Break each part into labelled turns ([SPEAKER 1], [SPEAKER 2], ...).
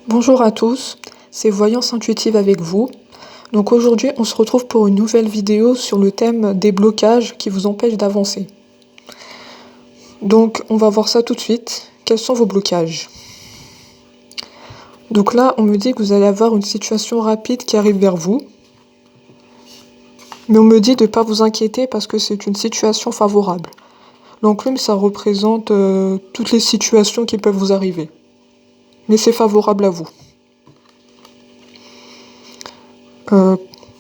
[SPEAKER 1] Bonjour à tous, c'est Voyance Intuitive avec vous. Donc aujourd'hui, on se retrouve pour une nouvelle vidéo sur le thème des blocages qui vous empêchent d'avancer. Donc on va voir ça tout de suite. Quels sont vos blocages? Donc là, on me dit que vous allez avoir une situation rapide qui arrive vers vous. Mais on me dit de ne pas vous inquiéter parce que c'est une situation favorable. L'enclume, ça représente toutes les situations qui peuvent vous arriver. Mais c'est favorable à vous.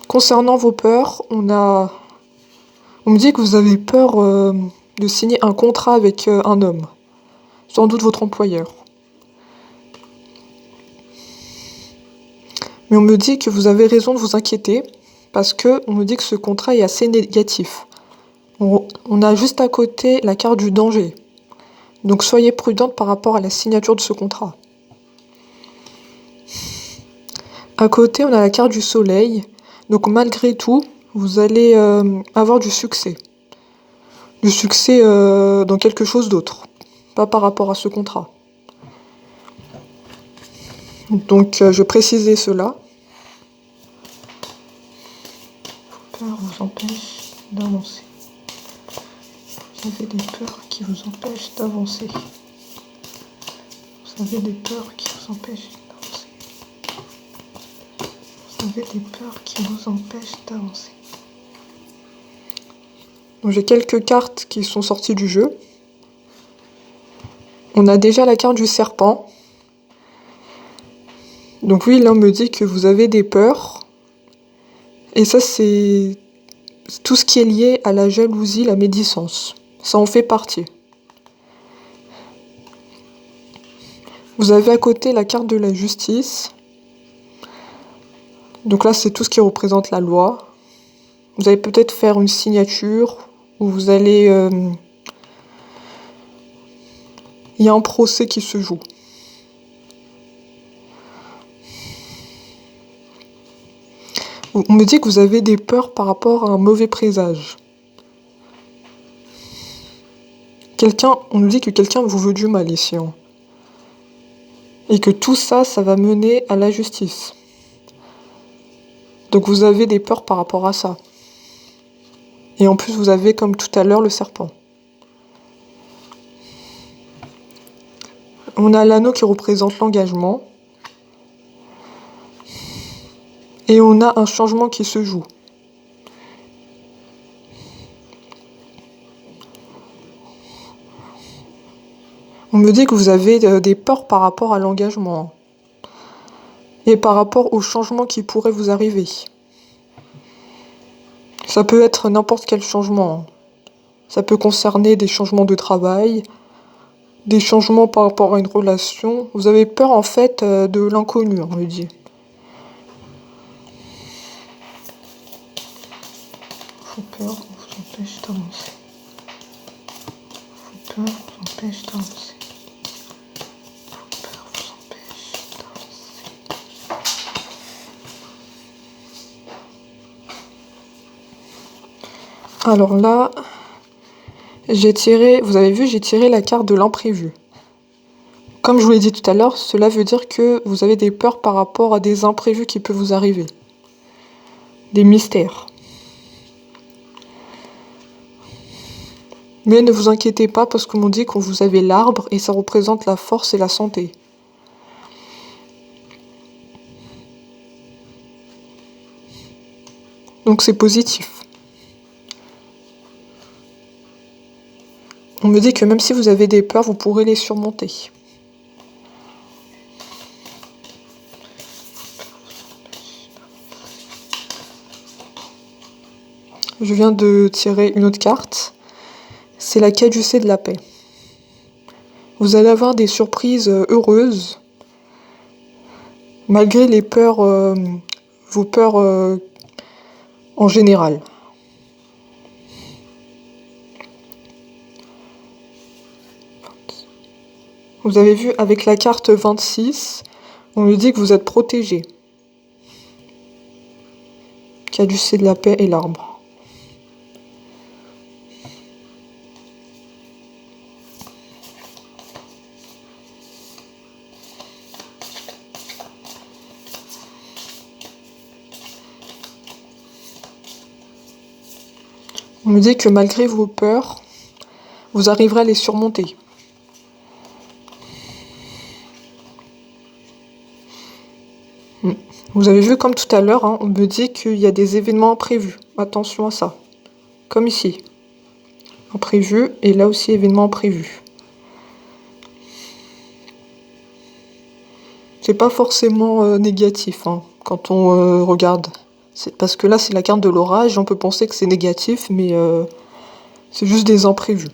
[SPEAKER 1] Concernant vos peurs, on me dit que vous avez peur de signer un contrat avec un homme, sans doute votre employeur. Mais on me dit que vous avez raison de vous inquiéter, parce que on me dit que ce contrat est assez négatif. On a juste à côté la carte du danger. Donc soyez prudente par rapport à la signature de ce contrat. À côté, on a la carte du soleil. Donc malgré tout, vous allez avoir du succès. Du succès dans quelque chose d'autre, pas par rapport à ce contrat. Donc je précisais cela. Vos peurs vous empêchent d'avancer. Vous avez des peurs qui vous empêchent d'avancer. Vous avez des peurs qui vous empêchent d'avancer. Vous avez des peurs qui vous empêchent d'avancer. Donc j'ai quelques cartes qui sont sorties du jeu. On a déjà la carte du serpent. Donc oui, là on me dit que vous avez des peurs. Et ça c'est tout ce qui est lié à la jalousie, la médisance. Ça en fait partie. Vous avez à côté la carte de la justice. Donc là, c'est tout ce qui représente la loi. Vous allez peut-être faire une signature où vous allez... Il y a un procès qui se joue. On me dit que vous avez des peurs par rapport à un mauvais présage. On nous dit que quelqu'un vous veut du mal ici. Et que tout ça, ça va mener à la justice. Donc vous avez des peurs par rapport à ça. Et en plus, vous avez, comme tout à l'heure, le serpent. On a l'anneau qui représente l'engagement. Et on a un changement qui se joue. On me dit que vous avez des peurs par rapport à l'engagement. Et par rapport au changement qui pourrait vous arriver. Ça peut être n'importe quel changement. Ça peut concerner des changements de travail, des changements par rapport à une relation. Vous avez peur en fait de l'inconnu, on me dit. Vos peurs vous empêchent d'avancer. Vos peurs vous empêchent d'avancer. Vos peurs vous empêchent d'avancer. Alors là, vous avez vu, j'ai tiré la carte de l'imprévu. Comme je vous l'ai dit tout à l'heure, cela veut dire que vous avez des peurs par rapport à des imprévus qui peuvent vous arriver. Des mystères. Mais ne vous inquiétez pas parce qu'on m'ont dit que vous avez l'arbre et ça représente la force et la santé. Donc c'est positif. On me dit que même si vous avez des peurs, vous pourrez les surmonter. Je viens de tirer une autre carte. C'est la caducée de la paix. Vous allez avoir des surprises heureuses, malgré les peurs, vos peurs en général. Vous avez vu avec la carte 26, on nous dit que vous êtes protégé. Caducée de la paix et l'arbre. On me dit que malgré vos peurs, vous arriverez à les surmonter. Vous avez vu comme tout à l'heure, hein, on me dit qu'il y a des événements imprévus. Attention à ça. Comme ici. Imprévu et là aussi événement imprévu. C'est pas forcément négatif hein, quand on regarde. Parce que là c'est la carte de l'orage, on peut penser que c'est négatif, mais c'est juste des imprévus.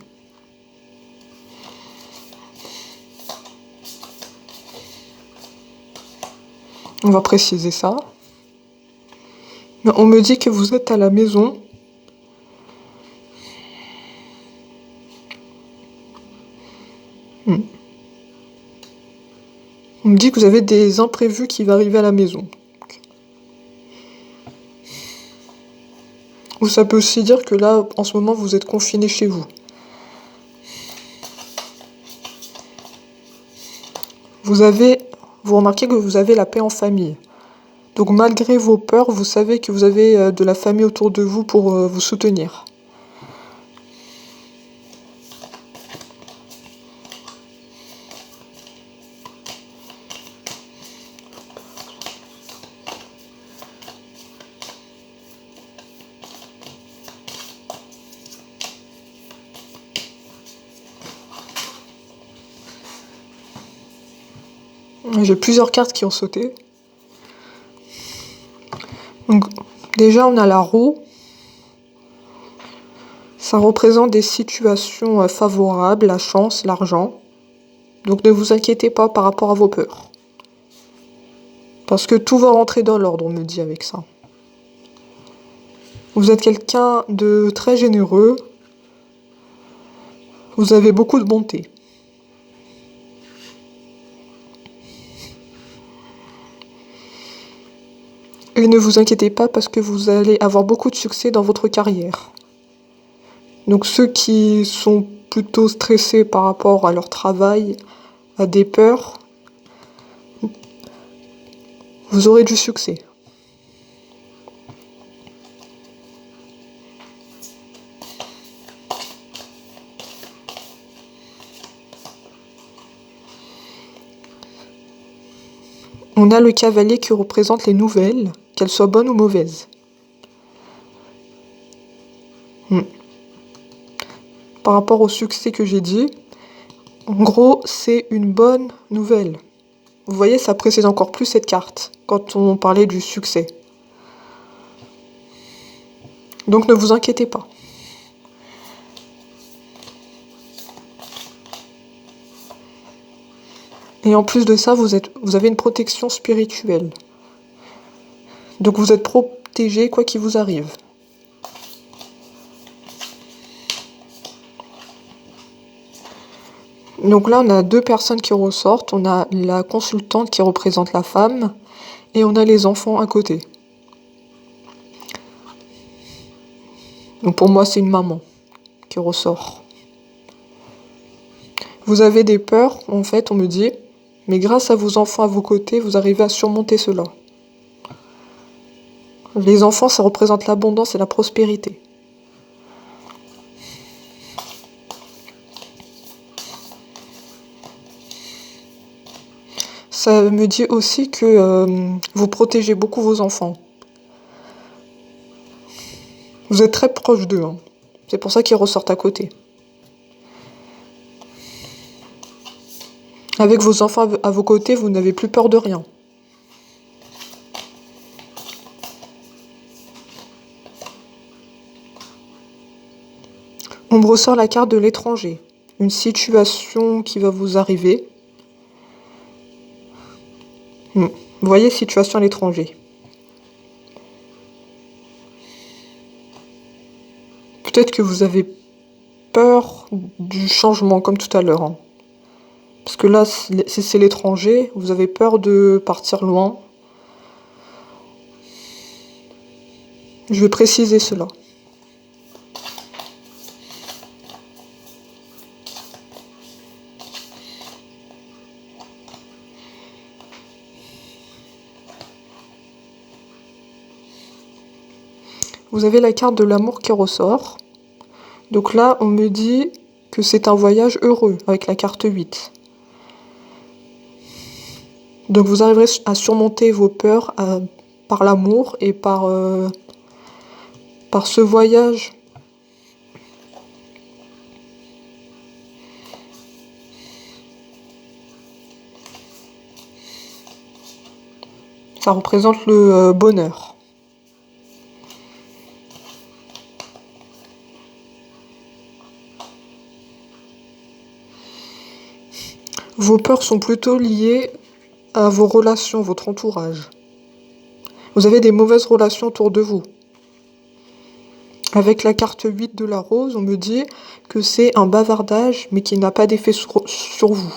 [SPEAKER 1] On va préciser ça. On me dit que vous êtes à la maison. On me dit que vous avez des imprévus qui vont arriver à la maison. Ou ça peut aussi dire que là, en ce moment, vous êtes confiné chez vous. Vous remarquez que vous avez la paix en famille. Donc malgré vos peurs, vous savez que vous avez de la famille autour de vous pour vous soutenir. J'ai plusieurs cartes qui ont sauté. Donc, déjà, on a la roue. Ça représente des situations favorables, la chance, l'argent. Donc ne vous inquiétez pas par rapport à vos peurs. Parce que tout va rentrer dans l'ordre, on me dit avec ça. Vous êtes quelqu'un de très généreux. Vous avez beaucoup de bonté. Et ne vous inquiétez pas parce que vous allez avoir beaucoup de succès dans votre carrière. Donc ceux qui sont plutôt stressés par rapport à leur travail, à des peurs, vous aurez du succès. On a le cavalier qui représente les nouvelles, qu'elles soient bonnes ou mauvaises. Par rapport au succès que j'ai dit, en gros, c'est une bonne nouvelle. Vous voyez, ça précise encore plus cette carte, quand on parlait du succès. Donc ne vous inquiétez pas. Et en plus de ça, vous avez une protection spirituelle. Donc vous êtes protégé quoi qu'il vous arrive. Donc là, on a deux personnes qui ressortent. On a la consultante qui représente la femme et on a les enfants à côté. Donc pour moi, c'est une maman qui ressort. Vous avez des peurs, en fait, on me dit, mais grâce à vos enfants à vos côtés, vous arrivez à surmonter cela. Les enfants, ça représente l'abondance et la prospérité. Ça me dit aussi que vous protégez beaucoup vos enfants. Vous êtes très proche d'eux. Hein. C'est pour ça qu'ils ressortent à côté. Avec vos enfants à vos côtés, vous n'avez plus peur de rien. On me ressort la carte de l'étranger. Une situation qui va vous arriver. Vous voyez, situation à l'étranger. Peut-être que vous avez peur du changement, comme tout à l'heure. Hein. Parce que là, si c'est l'étranger, vous avez peur de partir loin. Je vais préciser cela. Vous avez la carte de l'amour qui ressort. Donc là, on me dit que c'est un voyage heureux avec la carte 8. Donc vous arriverez à surmonter vos peurs par l'amour et par ce voyage. Ça représente le bonheur. Vos peurs sont plutôt liées à vos relations, votre entourage. Vous avez des mauvaises relations autour de vous. Avec la carte 8 de la rose, on me dit que c'est un bavardage, mais qui n'a pas d'effet sur vous.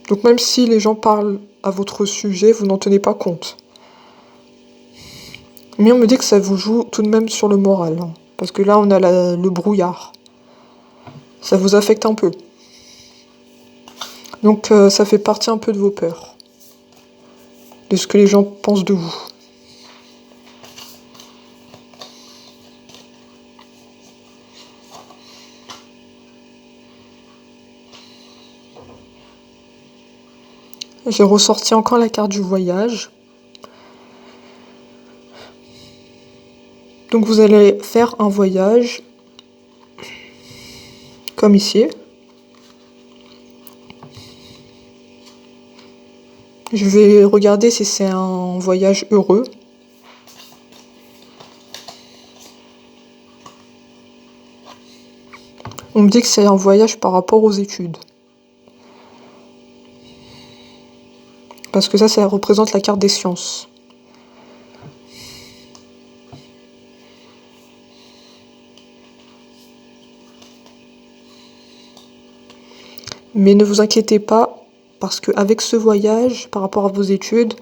[SPEAKER 1] Donc même si les gens parlent à votre sujet, vous n'en tenez pas compte. Mais on me dit que ça vous joue tout de même sur le moral, hein, parce que là on a le brouillard. Ça vous affecte un peu. Donc ça fait partie un peu de vos peurs, de ce que les gens pensent de vous. J'ai ressorti encore la carte du voyage. Donc vous allez faire un voyage, comme ici. Je vais regarder si c'est un voyage heureux. On me dit que c'est un voyage par rapport aux études. Parce que ça représente la carte des sciences. Mais ne vous inquiétez pas, parce qu'avec ce voyage, par rapport à vos études,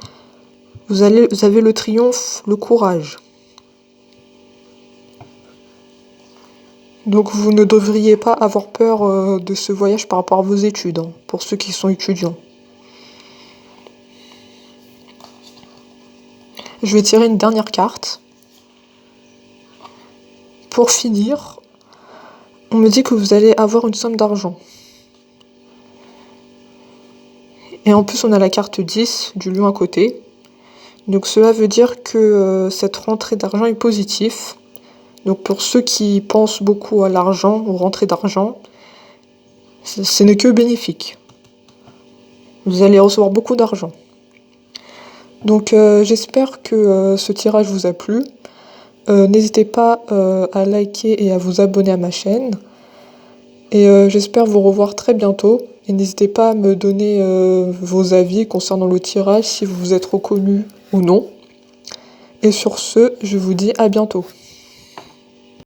[SPEAKER 1] vous avez le triomphe, le courage. Donc vous ne devriez pas avoir peur de ce voyage par rapport à vos études, hein, pour ceux qui sont étudiants. Je vais tirer une dernière carte. Pour finir, on me dit que vous allez avoir une somme d'argent. Et en plus, on a la carte 10 du lion à côté. Donc cela veut dire que cette rentrée d'argent est positive. Donc pour ceux qui pensent beaucoup à l'argent, aux rentrées d'argent, ce n'est que bénéfique. Vous allez recevoir beaucoup d'argent. Donc j'espère que ce tirage vous a plu. N'hésitez pas à liker et à vous abonner à ma chaîne. Et j'espère vous revoir très bientôt. Et n'hésitez pas à me donner vos avis concernant le tirage, si vous vous êtes reconnu ou non. Et sur ce, je vous dis à bientôt.